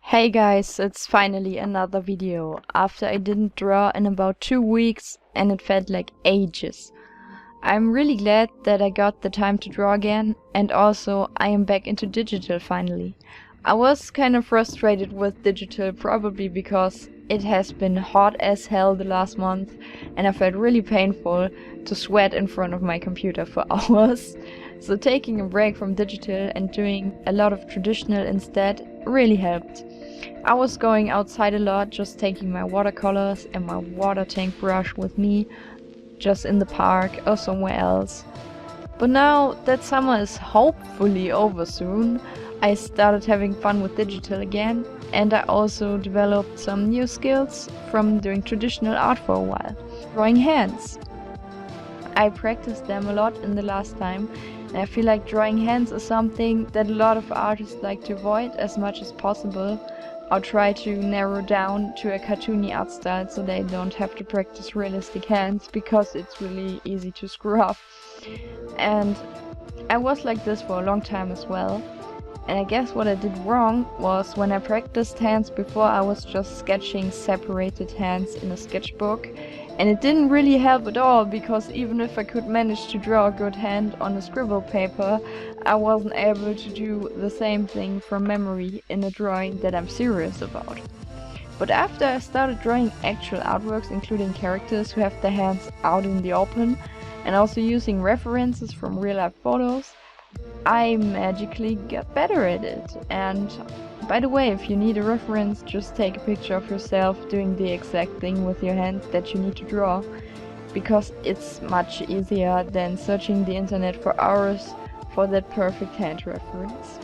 Hey guys, it's finally another video after I didn't draw in about 2 weeks and it felt like ages. I'm really glad that I got the time to draw again, and also I am back into digital finally. I was kind of frustrated with digital, probably because it has been hot as hell the last month and I felt really painful to sweat in front of my computer for hours. So taking a break from digital and doing a lot of traditional instead really helped. I was going outside a lot, just taking my watercolors and my water tank brush with me, just in the park or somewhere else. But now that summer is hopefully over soon, I started having fun with digital again, and I also developed some new skills from doing traditional art for a while. Drawing hands. I practiced them a lot in the last time, and I feel like drawing hands is something that a lot of artists like to avoid as much as possible, or try to narrow down to a cartoony art style so they don't have to practice realistic hands, because it's really easy to screw up. And I was like this for a long time as well. And I guess what I did wrong was when I practiced hands before, I was just sketching separated hands in a sketchbook. And it didn't really help at all, because even if I could manage to draw a good hand on a scribble paper, I wasn't able to do the same thing from memory in a drawing that I'm serious about. But after I started drawing actual artworks, including characters who have their hands out in the open, and also using references from real-life photos, I magically got better at it. And by the way, if you need a reference, just take a picture of yourself doing the exact thing with your hand that you need to draw, because it's much easier than searching the internet for hours for that perfect hand reference.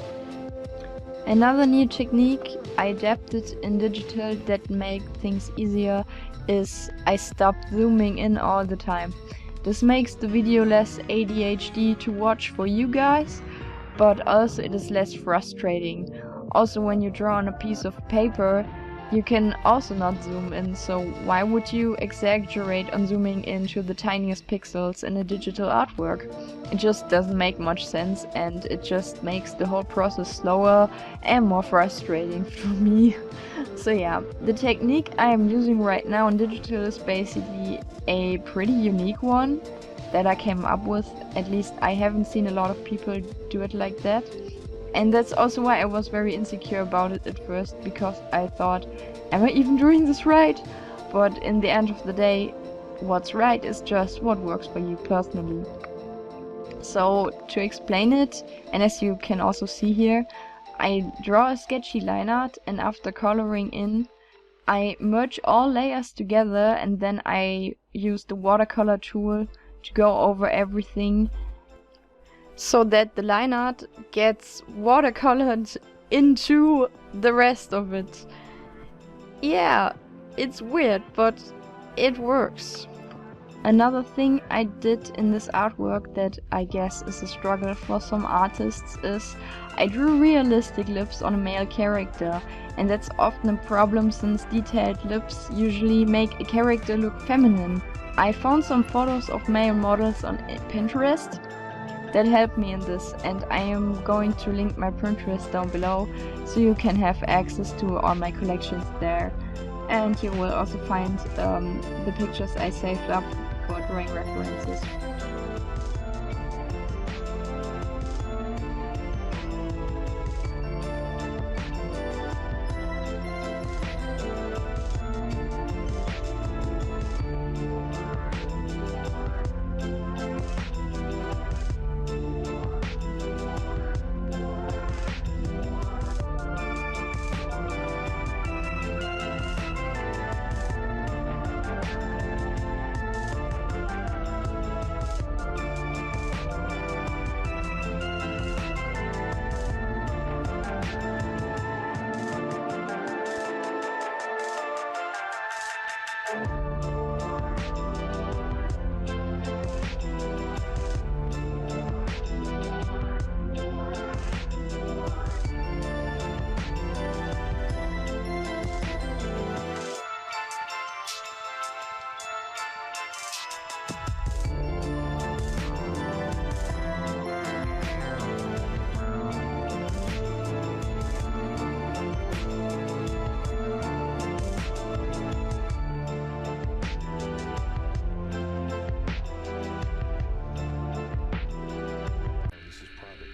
Another new technique I adapted in digital that makes things easier is I stopped zooming in all the time. This makes the video less ADHD to watch for you guys, but also it is less frustrating. Also, when you draw on a piece of paper, you can also not zoom in, so why would you exaggerate on zooming into the tiniest pixels in a digital artwork? It just doesn't make much sense, and it just makes the whole process slower and more frustrating for me. So yeah, the technique I am using right now in digital is basically a pretty unique one that I came up with. At least I haven't seen a lot of people do it like that. And that's also why I was very insecure about it at first, because I thought, am I even doing this right? But in the end of the day, what's right is just what works for you personally. So to explain it, and as you can also see here, I draw a sketchy line art, and after coloring in, I merge all layers together, and then I use the watercolor tool to go over everything, so that the line art gets watercolored into the rest of it. Yeah, it's weird, but it works. Another thing I did in this artwork that I guess is a struggle for some artists is I drew realistic lips on a male character, and that's often a problem since detailed lips usually make a character look feminine. I found some photos of male models on Pinterest that helped me in this, and I am going to link my Pinterest down below so you can have access to all my collections there. And you will also find the pictures I saved up for drawing references.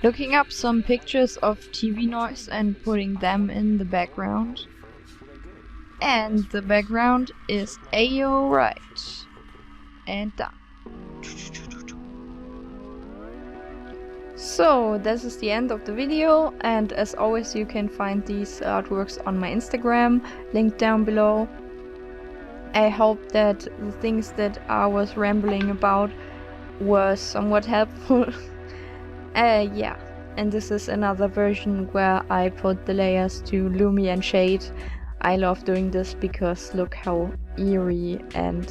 looking up some pictures of TV noise and putting them in the background. And the background is alright. And done. So this is the end of the video, and as always you can find these artworks on my Instagram, linked down below. I hope that the things that I was rambling about were somewhat helpful. Yeah, and this is another version where I put the layers to Lumi and Shade. I love doing this because look how eerie and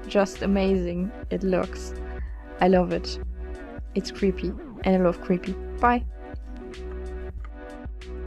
just amazing it looks. I love it. It's creepy, and I love creepy. Bye!